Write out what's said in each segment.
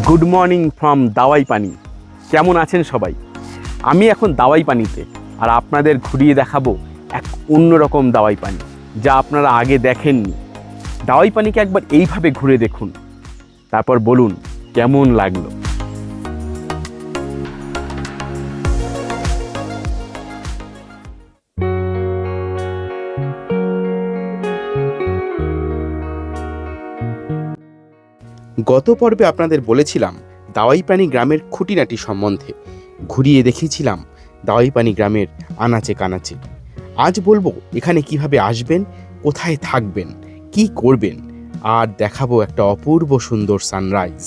Good morning from দাওয়াই পানি। কেমন আছেন সবাই? আমি এখন দাওয়াই পানিতে, আর আপনাদের ঘুরিয়ে দেখাবো এক অন্যরকম দাওয়াই পানি, যা আপনারা আগে দেখেননি। দাওয়াই পানিকে একবার এইভাবে ঘুরে দেখুন, তারপর বলুন কেমন লাগলো। গত পর্বে আপনাদের বলেছিলাম দাওয়াইপানি গ্রামের খুঁটিনাটি সম্বন্ধে, ঘুরিয়ে দেখিয়েছিলাম দাওয়াইপানি গ্রামের আনাচে কানাচে। আজ বলবো এখানে কিভাবে আসবেন, কোথায় থাকবেন, কি করবেন, আর দেখাবো একটা অপূর্ব সুন্দর সানরাইজ।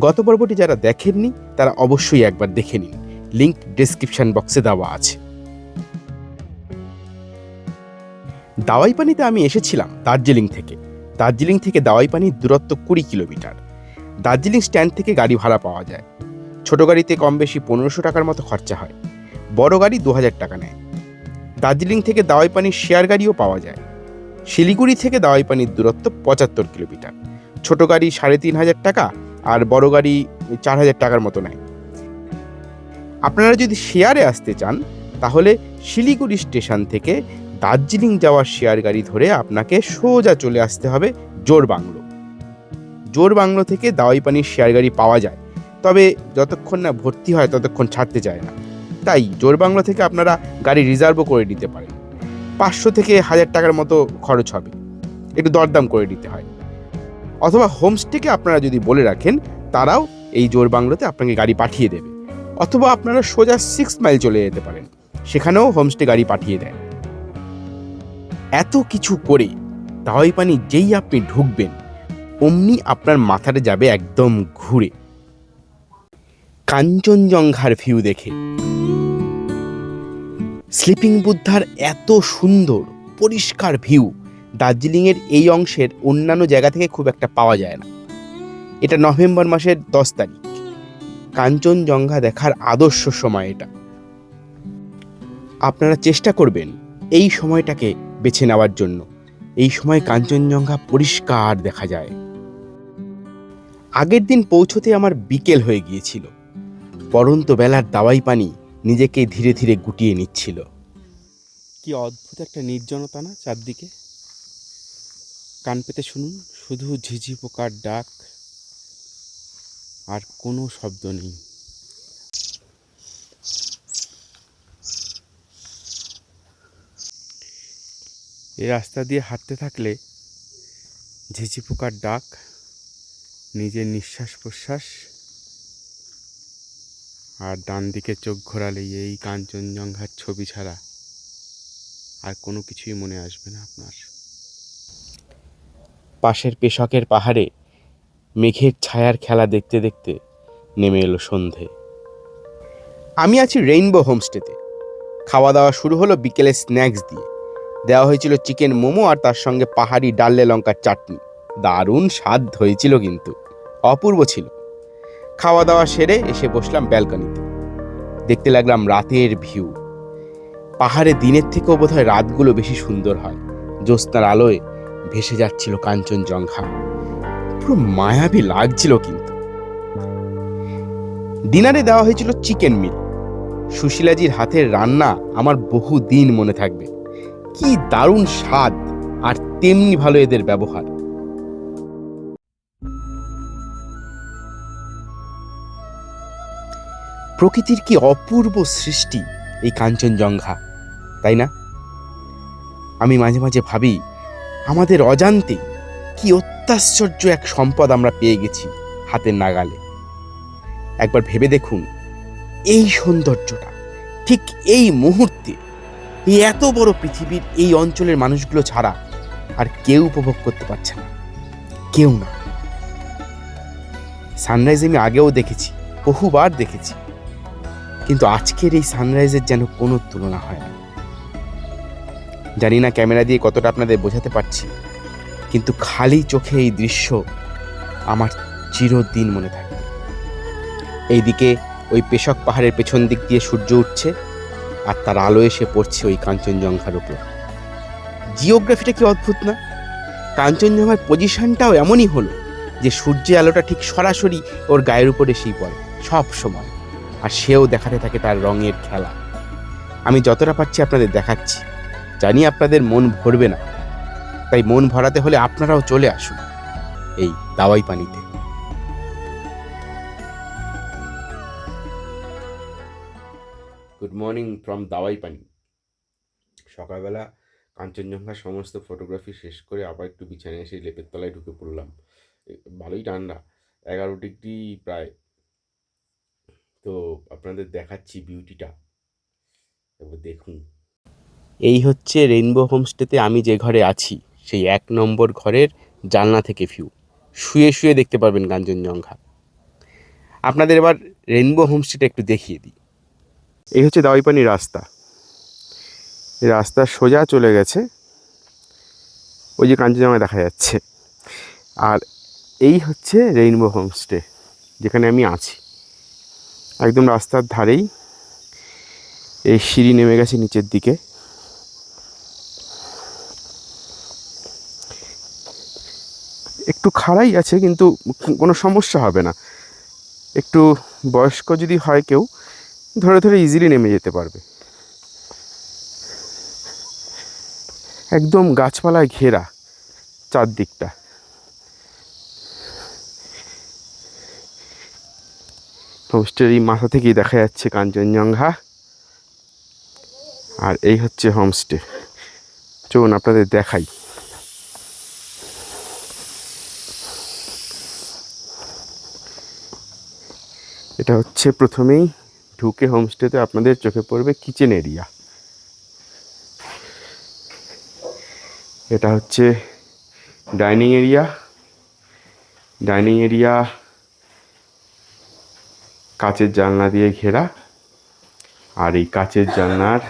গত পর্বটি যারা দেখেননি তারা অবশ্যই একবার দেখে নিন, লিংক ডেসক্রিপশন বক্সে দেওয়া আছে। দাওয়াইপানিতে আমি এসেছিলাম দার্জিলিং থেকে। দার্জিলিং থেকে দাওয়াইপানির দূরত্ব 20 কিলোমিটার। দার্জিলিং স্ট্যান্ড থেকে গাড়ি ভাড়া পাওয়া যায়। ছোট গাড়িতে কম বেশি 1500 টাকার মতো খরচা হয়, বড় গাড়ি 2000 টাকা নেয়। দার্জিলিং থেকে দাওয়াইপানির শেয়ার গাড়িও পাওয়া যায়। শিলিগুড়ি থেকে দাওয়াইপানির দূরত্ব 75 কিলোমিটার। ছোট গাড়ি 3500 টাকা আর বড় গাড়ি 4000 টাকার মতো নেয়। আপনারা যদি শেয়ারে আসতে চান তাহলে শিলিগুড়ি স্টেশন থেকে দার্জিলিং যাওয়ার শেয়ার গাড়ি ধরে আপনাকে সোজা চলে আসতে হবে জোরবাংলো। জোরবাংলো থেকে দাওয়াইপানির শেয়ার গাড়ি পাওয়া যায়, তবে যতক্ষণ না ভর্তি হয় ততক্ষণ ছাড়তে চায় না। তাই জোরবাংলো থেকে আপনারা গাড়ি রিজার্ভও করে নিতে পারেন। 500 থেকে 1000 টাকার মতো খরচ হবে, একটু দরদাম করে নিতে হয়। অথবা হোমস্টেকে আপনারা যদি বলে রাখেন তারাও এই জোরবাংলোতে আপনাকে গাড়ি পাঠিয়ে দেবে। অথবা আপনারা সোজা 6 মাইল চলে যেতে পারেন, সেখানেও হোমস্টে গাড়ি পাঠিয়ে দেয়। এত কিছু করে দাওয়াইপানি যেই আপনি ঢুকবেন অমনি আপনার মাথাটা যাবে একদম ঘুরে কাঞ্চনজঙ্ঘার ভিউ দেখে। স্লিপিং বুদ্ধার এত সুন্দর পরিষ্কার ভিউ দার্জিলিংয়ের এই অংশের অন্যান্য জায়গা থেকে খুব একটা পাওয়া যায় না। এটা নভেম্বর মাসের 10 তারিখ, কাঞ্চনজঙ্ঘা দেখার আদর্শ সময় এটা। আপনারা চেষ্টা করবেন এই সময়টাকে বেছে নেওয়ার জন্য। এই সময় কাঞ্চনজঙ্ঘা পরিষ্কার দেখা যায়। আগের দিন পৌঁছতে আমার বিকেল হয়ে গিয়েছিল। পরন্ত বেলার দাওয়াইপানি নিজেকে ধীরে ধীরে গুটিয়ে নিচ্ছিল। কি অদ্ভুত একটা নির্জনতা না চারদিকে। কান পেতে শুনুন, শুধু ঝিঝি পোকার ডাক, আর কোনো শব্দ নেই। এই রাস্তা দিয়ে হাঁটতে থাকলে ঝিঝি পোকার ডাক, নিজের নিঃশ্বাস প্রশ্বাস, আর ডান দিকে চোখ ঘোরালেই এই কাঞ্চনজঙ্ঘার ছবি ছাড়া আর কোনো কিছুই মনে আসবে না আপনার। পাশের পেশকের পাহাড়ে মেঘের ছায়ার খেলা দেখতে দেখতে নেমে এলো সন্ধে। আমি আছি রেইনবো হোমস্টেতে। খাওয়া দাওয়া শুরু হলো বিকেলে স্ন্যাক্স দিয়ে। দেওয়া হয়েছিল চিকেন মোমো আর তার সঙ্গে পাহাড়ি ডালে লঙ্কার চাটনি। দারুণ স্বাদ হয়েছিল, কিন্তু অপূর্ব ছিল। খাওয়া দাওয়া সেরে এসে বসলাম ব্যালকনিতে। দেখতে লাগলাম রাতের ভিউ। পাহাড়ে দিনের থেকেও বোধহয় রাতগুলো বেশি সুন্দর হয়। জ্যোৎস্নার আলোয় ভেসে যাচ্ছিল কাঞ্চনজঙ্ঘা, পুরো মায়াবী লাগছিল। কিন্তু ডিনারে দেওয়া হয়েছিল চিকেন মিল। সুশীলাজির হাতের রান্না আমার বহু দিন মনে থাকবে। কি দারুণ স্বাদ, আর তেমনি ভালো এদের ব্যবহার। প্রকৃতির কি অপূর্ব সৃষ্টি এই কাঞ্চনজঙ্ঘা, তাই না? আমি মাঝে মাঝে ভাবি আমাদের অজান্তে কি অত্যাশ্চর্য এক সম্পদ আমরা পেয়ে গেছি হাতের নাগালে। একবার ভেবে দেখুন, এই সৌন্দর্যটা ঠিক এই মুহূর্তে এই এত বড় পৃথিবীর এই অঞ্চলের মানুষগুলো ছাড়া আর কেউ উপভোগ করতে পারছে না, কেউ না। সানরাইজ আমি আগেও দেখেছি, বহুবার দেখেছি, কিন্তু আজকের এই সানরাইজের যেন কোনো তুলনা হয় না। জানি না ক্যামেরা দিয়ে কতটা আপনাদের বোঝাতে পারছি, কিন্তু খালি চোখে এই দৃশ্য আমার চিরদিন মনে থাকবে। এইদিকে ওই পেশক পাহাড়ের পেছন দিক দিয়ে সূর্য উঠছে, আর তার আলো এসে পড়ছে ওই কাঞ্চনজঙ্ঘার উপর। জিওগ্রাফিটা কি অদ্ভুত না? কাঞ্চনজঙ্ঘার পজিশনটাও এমনই হলো যে সূর্যের আলোটা ঠিক সরাসরি ওর গায়ের উপর এসেই পড়ে সব সময়, আর সেও দেখাতে থাকে তার রঙের খেলা। আমি যতটা পারছি আপনাদের দেখাচ্ছি, জানি আপনাদের মন ভরবে না, তাই মন ভরাতে হলে আপনারাও চলে আসুন এই দাওয়াই পানিতে। গুড মর্নিং ফ্রম দাওয়াই পানি। সকালবেলা কাঞ্চনজঙ্ঘার সমস্ত ফটোগ্রাফি শেষ করে আবার একটু বিছানায় এসে লেপের তলায় ঢুকে পড়লাম। ভালোই ঠান্ডা, 11 ডিগ্রি প্রায়। তো আপনাদের দেখাচ্ছি বিউটিটা, এবার দেখুন। এই হচ্ছে রেইনবো হোমস্টেতে আমি যে ঘরে আছি, সেই 1 নম্বর ঘরের জানলা থেকে ভিউ। শুয়ে শুয়ে দেখতে পারবেন কাঞ্চনজঙ্ঘা। আপনাদের এবার রেইনবো হোমস্টেটা একটু দেখিয়ে দিই। এই হচ্ছে দাওয়াইপানি রাস্তা। এই রাস্তা সোজা চলে গেছে, ওই যে কাঞ্চনজঙ্ঘা দেখা যাচ্ছে। আর এই হচ্ছে রেইনবো হোমস্টে, যেখানে আমি আছি। একদম রাস্তার ধারেই এই সিঁড়ি নেমে গেছে নিচের দিকে। একটু খাড়াই আছে, কিন্তু কোনো সমস্যা হবে না। একটু বয়স্ক যদি হয় কেউ, ধরে ধরে ইজিলি নেমে যেতে পারবে। একদম গাছপালায় ঘেরা চারদিকটা। হোমস্টের এই মাথা থেকেই দেখা যাচ্ছে কাঞ্চনজঙ্ঘা। আর এই হচ্ছে হোমস্টে। চলুন আপনাদের দেখাই। এটা হচ্ছে প্রথমেই ঢুকে হোমস্টেতে আপনাদের চোখে পড়বে কিচেন এরিয়া। এটা হচ্ছে ডাইনিং এরিয়া। ডাইনিং এরিয়া কাচের জানলা দিয়ে ঘেরা, আর এই কাচের জানলার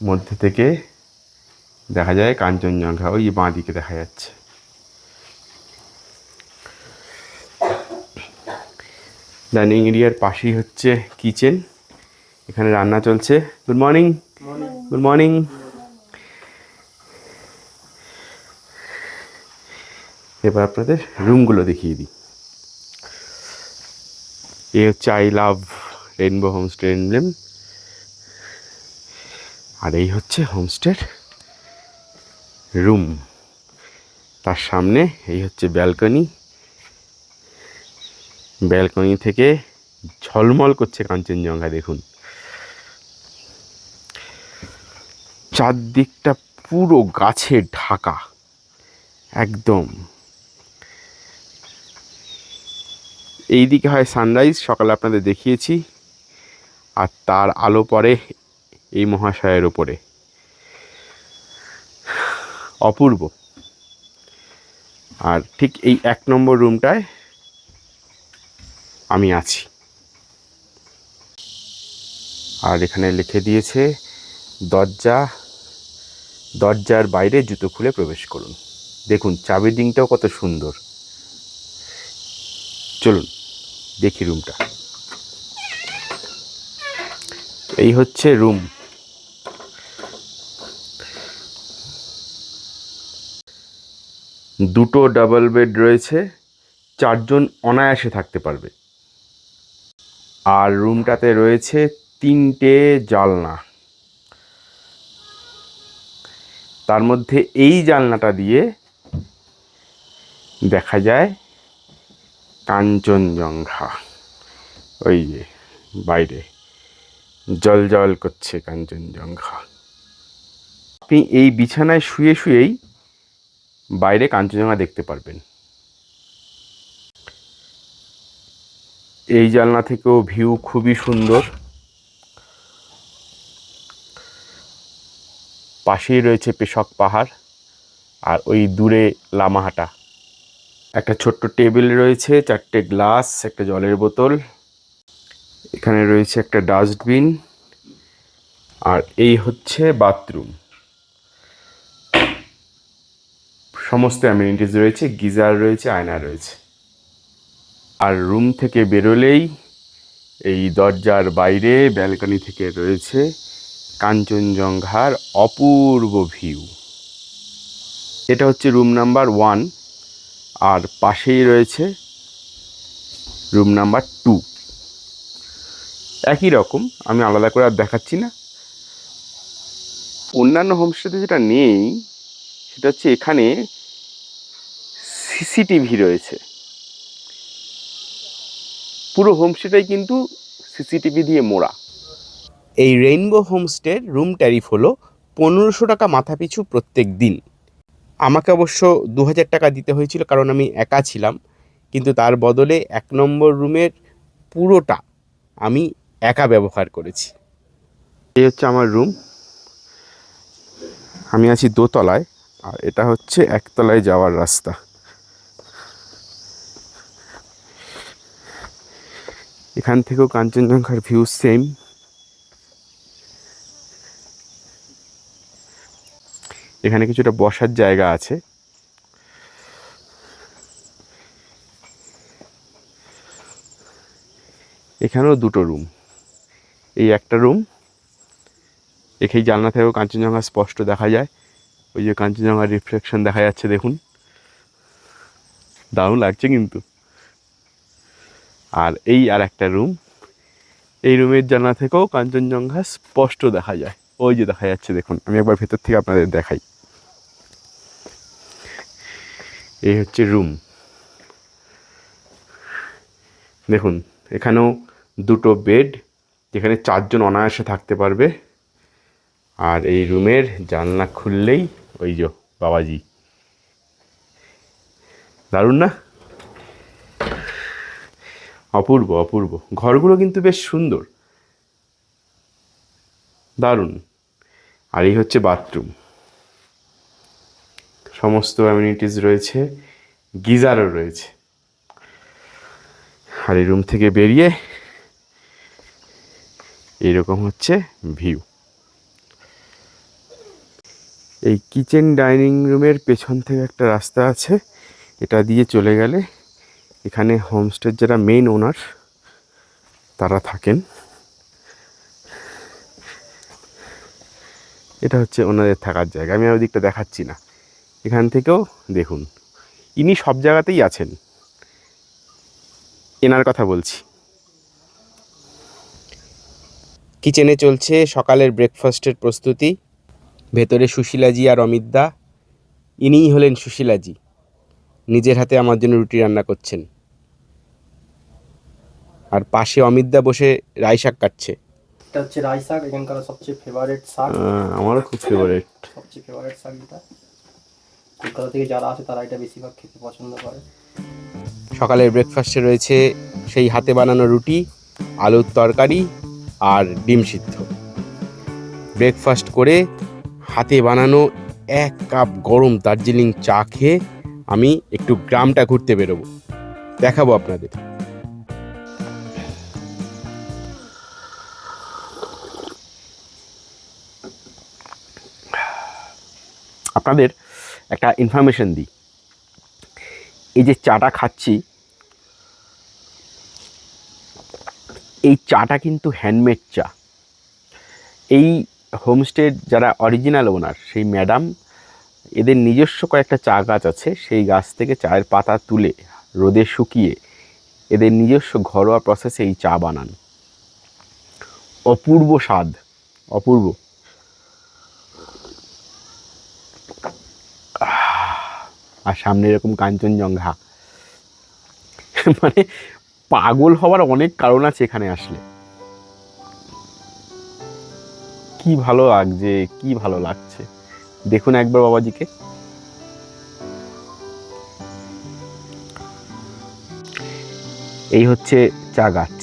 মধ্যে থেকে দেখা যায় কাঞ্চনজঙ্ঘা। ওই বাঁ দিকে দেখা যাচ্ছে। ডাইনিং এরিয়ার পাশেই হচ্ছে কিচেন, এখানে রান্না চলছে। Good morning. Good morning. এবার আপনাদের রুমগুলো দেখিয়ে দিই। এই হচ্ছে I love rainbow homestay emblem. আর এই হচ্ছে হোমস্টের রুম। তার সামনে এই হচ্ছে ব্যালকনি। ব্যালকনি থেকে ঝলমল করছে কাঞ্চনজঙ্ঘা, দেখুন। চারদিকটা পুরো গাছে ঢাকা একদম। এই দিকে হয় সানরাইজ, সকালে আপনাদের দেখিয়েছি, আর তার আলো পড়ে এই মহাশয়ের ওপরে। অপূর্ব। আর ঠিক এই 1 নম্বর রুমটায় আমি আছি। আর এখানে লিখে দিয়েছে দরজার বাইরে জুতো খুলে প্রবেশ করুন। দেখুন চাবির রিংটাও কত সুন্দর। চলুন দেখি রুমটা। এই হচ্ছে রুম। দুটো ডাবল বেড রয়েছে, 4 জন অনায়াসে থাকতে পারবে। আর রুমটাতে রয়েছে 3টে জানলা। তার মধ্যে এই জানলাটা দিয়ে দেখা যায় কাঞ্চনজঙ্ঘা। ওই যে বাইরে জল জল করছে কাঞ্চনজঙ্ঘা। আপনি এই বিছানায় শুয়ে শুয়েই বাইরে কাঞ্চনজঙ্ঘা দেখতে পারবেন। এই জানলা থেকেও ভিউ খুবই সুন্দর। পাশেই রয়েছে পেশক পাহাড়, আর ওই দূরে লামাহাটা। একটা ছোট্ট টেবিল রয়েছে, 4টে গ্লাস, একটা জলের বোতল। এখানে রয়েছে একটা ডাস্টবিন। আর এই হচ্ছে বাথরুম। সমস্ত অ্যামিনিটিস রয়েছে, গিজার রয়েছে, আয়না রয়েছে। আর রুম থেকে বেরোলেই এই দরজার বাইরে ব্যালকনি থেকে রয়েছে কাঞ্চনজঙ্ঘার অপূর্ব ভিউ। এটা হচ্ছে রুম নাম্বার 1। আর পাশেই রয়েছে রুম নাম্বার 2। একই রকম, আমি আলাদা করে আর দেখাচ্ছি না। অন্যান্য হোমস্টেতে যেটা নেই সেটা হচ্ছে এখানে সিসিটিভি রয়েছে। পুরো হোমস্টেটাই কিন্তু সিসিটিভি দিয়ে মোড়া। এই রেইনবো হোমস্টের রুম ট্যারিফ হলো 1500 টাকা মাথাপিছু প্রত্যেক দিন। আমাকে অবশ্য 2000 টাকা দিতে হয়েছিল, কারণ আমি একা ছিলাম, কিন্তু তার বদলে 1 নম্বর রুমের পুরোটা আমি একা ব্যবহার করেছি। এই হচ্ছে আমার রুম। আমি আছি দোতলায়, আর এটা হচ্ছে একতলায় যাওয়ার রাস্তা। এখান থেকেও কাঞ্চনজঙ্ঘার ভিউ সেম। এখানে কিছুটা বসার জায়গা আছে। এখানেও 2টো রুম। এই একটা রুম, এখানেই জানলা থেকেও কাঞ্চনজঙ্ঘা স্পষ্ট দেখা যায়। ওই যে কাঞ্চনজঙ্ঘার রিফ্লেকশন দেখা যাচ্ছে, দেখুন, দারুণ লাগছে কিন্তু। আর এই আর একটা রুম, এই রুমের জানলা থেকেও কাঞ্চনজঙ্ঘা স্পষ্ট দেখা যায়। ওই যে দেখা যাচ্ছে, দেখুন, আমি একবার ভেতর থেকে আপনাদের দেখাই। এই হচ্ছে রুম, দেখুন। এখানেও 2টো বেড, যেখানে 4 জন অনায়াসে থাকতে পারবে। আর এই রুমের জানলা খুললেই ওই যে বাবাজি, দারুণ না? অপূর্ব অপূর্ব। ঘরগুলো কিন্তু বেশ সুন্দর, দারুণ। আর এই হচ্ছে বাথরুম, সমস্ত অ্যামিনিটিস রয়েছে, গিজারও রয়েছে। আর এই রুম থেকে বেরিয়ে এইরকম হচ্ছে ভিউ। এই কিচেন ডাইনিং রুমের পেছন থেকে একটা রাস্তা আছে, এটা দিয়ে চলে গেলে এখানে হোমস্টের যারা মেইন ওনার তারা থাকেন। এটা হচ্ছে ওনাদের থাকার জায়গা। আমি আর ওই দিকটা দেখাচ্ছি না। এখান থেকেও দেখুন, ইনি সব জায়গাতেই আছেন, এনার কথা বলছি। কিচেনে চলছে সকালের ব্রেকফাস্টের প্রস্তুতি। ভেতরে সুশীলাজি আর অমিতদা, ইনিই হলেন সুশীলাজি, নিজের হাতে আমার জন্য রুটি রান্না করছেন। আর পাশে অমিতদা বসে রাই শাক কাটছে। এটা হচ্ছে রাই শাক, এখানকার সবচেয়ে ফেভারিট শাক। আমারও খুব ফেভারিট। সবচেয়ে ফেভারিট শাক এটা। কলকাতা থেকে যারা আসে তারা এটা বেশিরভাগ খেতে পছন্দ করে। সকালের ব্রেকফাস্টে রয়েছে সেই হাতে বানানো রুটি, আলুর তরকারি আর ডিম সিদ্ধ। ব্রেকফাস্ট করে হাতে বানানো 1 কাপ গরম দার্জিলিং চা খেয়ে আমি একটু গ্রামটা ঘুরতে বেরোবো, দেখাবো আপনাদের। আপনাদের একটা ইনফরমেশন দিই, এই যে চাটা খাচ্ছি, এই চাটা কিন্তু হ্যান্ডমেড চা। এই হোমস্টের যারা অরিজিনাল ওনার, সেই ম্যাডাম, এদের নিজস্ব কয়েকটা চা গাছ আছে, সেই গাছ থেকে চায়ের পাতা তুলে রোদে শুকিয়ে এদের নিজস্ব ঘরোয়া প্রসেসে এই চা বানান। অপূর্ব স্বাদ, অপূর্ব। আর সামনে এরকম কাঞ্চনজঙ্ঘা, মানে পাগল হওয়ার অনেক কারণ আছে এখানে আসলে। কি ভালো লাগছে, কি ভালো লাগছে, দেখুন একবার বাবাজিকে। এই হচ্ছে চা গাছ,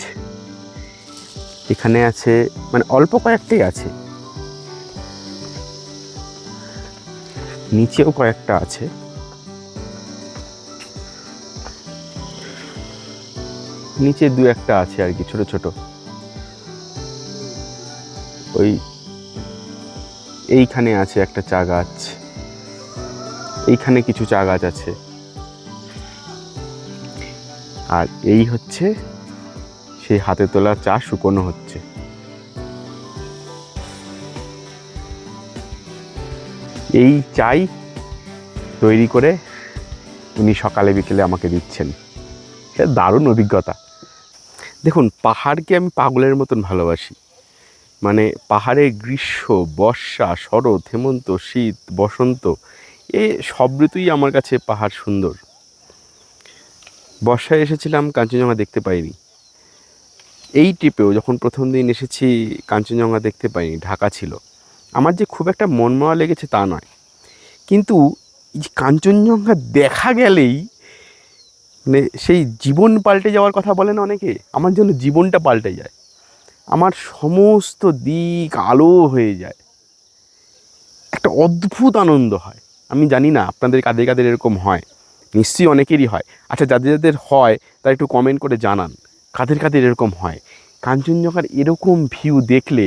এখানে আছে, মানে অল্প কয়েকটাই আছে, নিচেও কয়েকটা আছে। নিচে 2-1টা আছে আর কি, ছোট ছোট। ওই এইখানে আছে একটা চা গাছ, এইখানে কিছু চা গাছ আছে। আর এই হচ্ছে সেই হাতে তোলা চা শুকনো হচ্ছে। এই চাই তৈরি করে উনি সকালে বিকেলে আমাকে দিচ্ছেন। এটা দারুণ অভিজ্ঞতা। দেখুন, পাহাড়কে আমি পাগলের মতন ভালোবাসি। মানে পাহাড়ে গ্রীষ্ম, বর্ষা, শরৎ, হেমন্ত, শীত, বসন্ত, এই সব ঋতুই আমার কাছে পাহাড় সুন্দর। বর্ষায় এসেছিলাম, কাঞ্চনজঙ্ঘা দেখতে পাইনি। এই ট্রিপেও যখন প্রথম দিন এসেছি, কাঞ্চনজঙ্ঘা দেখতে পাইনি, ঢাকা ছিল। আমার যে খুব একটা মনমরা লেগেছে তা নয়, কিন্তু এই যে কাঞ্চনজঙ্ঘা দেখা গেলেই মানে সেই জীবন পাল্টে যাওয়ার কথা বলেন অনেকে, আমার জন্য জীবনটা পাল্টে যায়। আমার সমস্ত দিক আলো হয়ে যায়, একটা অদ্ভুত আনন্দ হয়। আমি জানি না আপনাদের কাদের কাদের এরকম হয়, নিশ্চয়ই অনেকেরই হয়। আচ্ছা, যাদের যাদের হয় তারা একটু কমেন্ট করে জানান কাদের কাদের এরকম হয়। কাঞ্চনজঙ্ঘার এরকম ভিউ দেখলে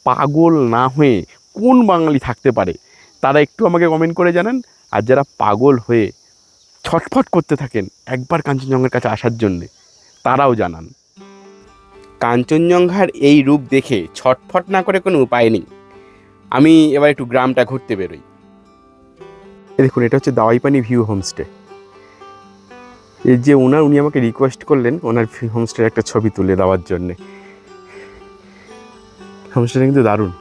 পাগল না হয়ে কোন বাঙালি থাকতে পারে, তারা একটু আমাকে কমেন্ট করে জানান। আর যারা পাগল হয়ে ছটফট করতে থাকেন একবার কাঞ্চনজঙ্ঘার কাছে আসার জন্যে, তারাও জানান। কাঞ্চনজঙ্ঘার এই রূপ দেখে ছটফট না করে কোনো উপায় নেই। আমি এবার একটু গ্রামটা ঘুরতে বেরোই। দেখুন, এটা হচ্ছে দাওয়াইপানি ভিউ হোমস্টে। এই যে উনি আমাকে রিকোয়েস্ট করলেন ওনার হোমস্টের একটা ছবি তুলে দেওয়ার জন্যে। হোমস্টেটা কিন্তু দারুণ।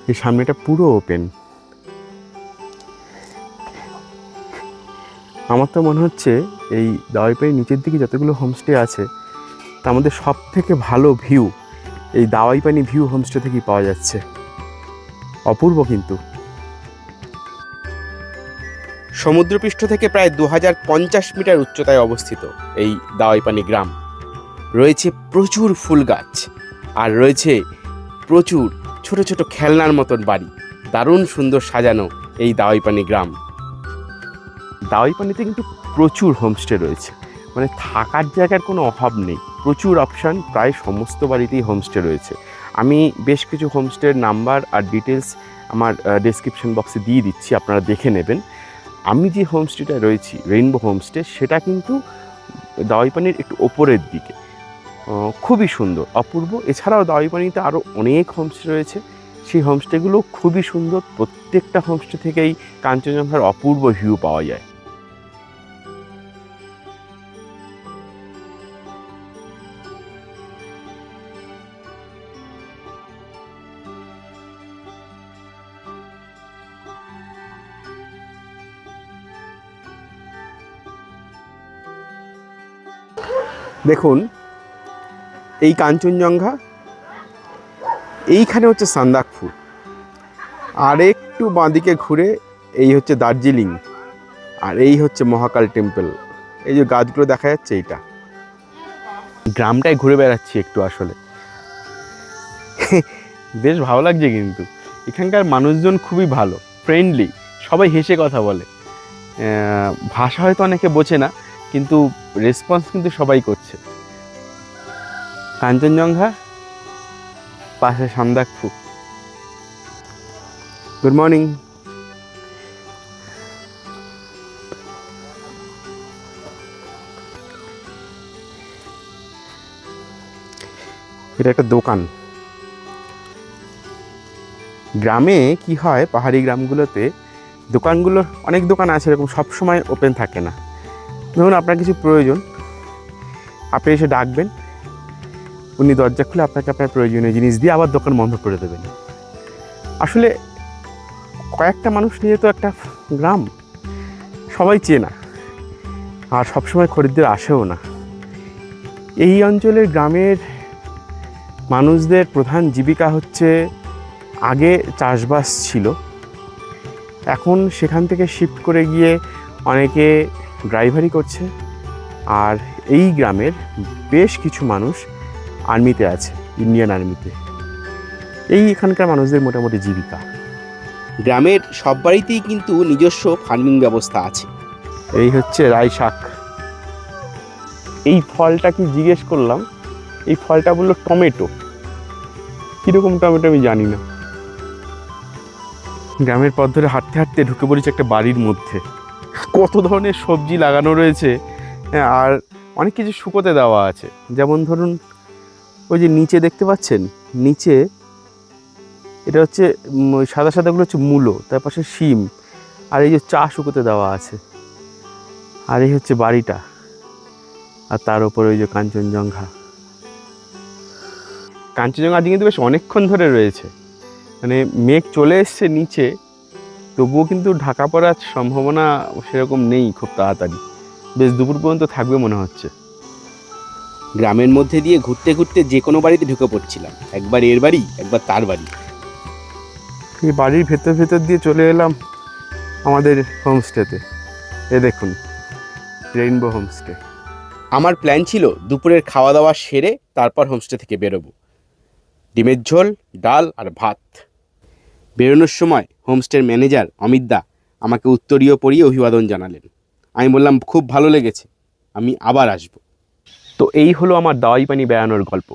এই সামনেটা পুরো ওপেন। আমার তো মনে হচ্ছে এই দাওয়াইপানির নিচের দিকে যতগুলো হোমস্টে আছে তার মধ্যে সব থেকে ভালো ভিউ এই দাওয়াইপানি ভিউ হোমস্টে থেকেই পাওয়া যাচ্ছে। অপূর্ব কিন্তু। সমুদ্রপৃষ্ঠ থেকে প্রায় 2050 মিটার উচ্চতায় অবস্থিত এই দাওয়াইপানি গ্রাম। রয়েছে প্রচুর ফুল গাছ, আর রয়েছে প্রচুর ছোট ছোট খেলনার মতন বাড়ি। দারুণ সুন্দর সাজানো এই দাওয়াইপানি গ্রাম। দাওয়াইপানিতে কিন্তু প্রচুর হোমস্টে রয়েছে, মানে থাকার জায়গার কোনো অভাব নেই। প্রচুর অপশান, প্রায় সমস্ত বাড়িতেই হোমস্টে রয়েছে। আমি বেশ কিছু হোমস্টের নাম্বার আর ডিটেলস আমার ডেসক্রিপশন বক্সে দিয়ে দিচ্ছি, আপনারা দেখে নেবেন। আমি যে হোমস্টেটায় রয়েছি, রেইনবো হোমস্টে, সেটা কিন্তু দাওয়াইপানির একটু ওপরের দিকে। খুবই সুন্দর, অপূর্ব। এছাড়াও দাওয়াইপানিতে আরও অনেক হোমস্টে রয়েছে, সেই হোমস্টেগুলো খুবই সুন্দর। প্রত্যেকটা হোমস্টে থেকেই কাঞ্চনজঙ্ঘার অপূর্ব ভিউ পাওয়া যায়। দেখুন, এই কাঞ্চনজঙ্ঘা, এইখানে হচ্ছে সান্দাকফু, আর একটু বাঁদিকে ঘুরে এই হচ্ছে দার্জিলিং, আর এই হচ্ছে মহাকাল টেম্পল। এই যে গাছগুলো দেখা যাচ্ছে, এইটা গ্রামটায় ঘুরে বেড়াচ্ছি একটু। আসলে বেশ ভালো লাগছে, কিন্তু এখানকার মানুষজন খুবই ভালো, ফ্রেন্ডলি, সবাই হেসে কথা বলে। ভাষা হয়তো অনেকে বোঝে না, কিন্তু রেসপন্স কিন্তু সবাই করছে। কাঞ্চনজঙ্ঘা, পাশে সান্দাকফু। Good morning. এটা একটা দোকান। গ্রামে কি হয়, পাহাড়ি গ্রামগুলোতে দোকানগুলো, অনেক দোকান আছে এরকম, সবসময় ওপেন থাকে না। ধরুন আপনার কিছু প্রয়োজন, আপনি এসে ডাকবেন, উনি দরজা খুলে আপনাকে আপনার প্রয়োজনীয় জিনিস দিয়ে আবার দোকান বন্ধ করে দেবেন। আসলে কয়েকটা মানুষ নিয়ে তো একটা গ্রাম, সবাই চেনা, আর সবসময় খরিদ্দার আসেও না। এই অঞ্চলের গ্রামের মানুষদের প্রধান জীবিকা হচ্ছে, আগে চাষবাস ছিল, এখন সেখান থেকে শিফট করে গিয়ে অনেকে ড্রাইভারি করছে। আর এই গ্রামের বেশ কিছু মানুষ আর্মিতে আছে, ইন্ডিয়ান আর্মিতে। এই এখানকার মানুষদের মোটামুটি জীবিকা। গ্রামের সব বাড়িতেই কিন্তু নিজস্ব ফার্মিং ব্যবস্থা আছে। এই হচ্ছে রাই শাক। এই ফলটা কি জিজ্ঞেস করলাম, এই ফলটা বললো টমেটো। কীরকম টমেটো আমি জানি না। গ্রামের পথ ধরে হাঁটতে হাঁটতে ঢুকে পড়েছে একটা বাড়ির মধ্যে। কত ধরনের সবজি লাগানো রয়েছে, আর অনেক কিছু শুকোতে দেওয়া আছে। যেমন ধরুন, ওই যে নিচে দেখতে পাচ্ছেন, নিচে এটা হচ্ছে সাদা সাদাগুলো হচ্ছে মূলো, তার পাশে শিম, আর এই যে চা শুকোতে দেওয়া আছে, আর এই হচ্ছে বাড়িটা, আর তার উপরে ওই যে কাঞ্চনজঙ্ঘা। কাঞ্চনজঙ্ঘা আজ কিন্তু বেশ অনেকক্ষণ ধরে রয়েছে, মানে মেঘ চলে এসছে নিচে, তবুও কিন্তু ঢাকা পড়ার সম্ভাবনা সেরকম নেই খুব তাড়াতাড়ি। বেশ দুপুর পর্যন্ত থাকবে মনে হচ্ছে। গ্রামের মধ্যে দিয়ে ঘুরতে ঘুরতে যে কোনো বাড়িতে ঢুকে পড়ছিলাম, একবার এর বাড়ি একবার তার বাড়ি। এই বাড়ির ভেতর ভেতর দিয়ে চলে এলাম আমাদের হোমস্টেতে। এ দেখুন, রেইনবো হোমস্টে। আমার প্ল্যান ছিল দুপুরের খাওয়া দাওয়া সেরে তারপর হোমস্টে থেকে বেরোবো। ডিমের ঝোল, ডাল আর ভাত। বেরোনোর সময় হোমস্টের ম্যানেজার অমিত দা আমাকে উত্তরীয় পরিয়ে অভিবাদন জানালেন। আমি বললাম খুব ভালো লেগেছে, আমি আবার আসব। তো এই হলো আমার দাওয়াই পানি বেড়ানোর গল্প।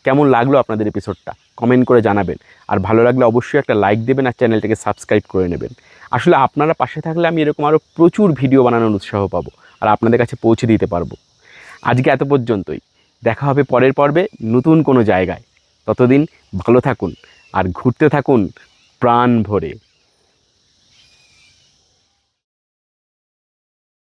কেমন লাগলো আপনাদের এপিসোডটা কমেন্ট করে জানাবেন, আর ভালো লাগলে অবশ্যই একটা লাইক দেবেন আর চ্যানেলটাকে সাবস্ক্রাইব করে নেবেন। আসলে আপনারা পাশে থাকলে আমি এরকম আরও প্রচুর ভিডিও বানানোর উৎসাহ পাবো আর আপনাদের কাছে পৌঁছে দিতে পারবো। আজকে এত পর্যন্তই, দেখা হবে পরের পর্বে নতুন কোনো জায়গায়। ততদিন ভালো থাকুন আর ঘুরতে থাকুন প্রাণ ভরে।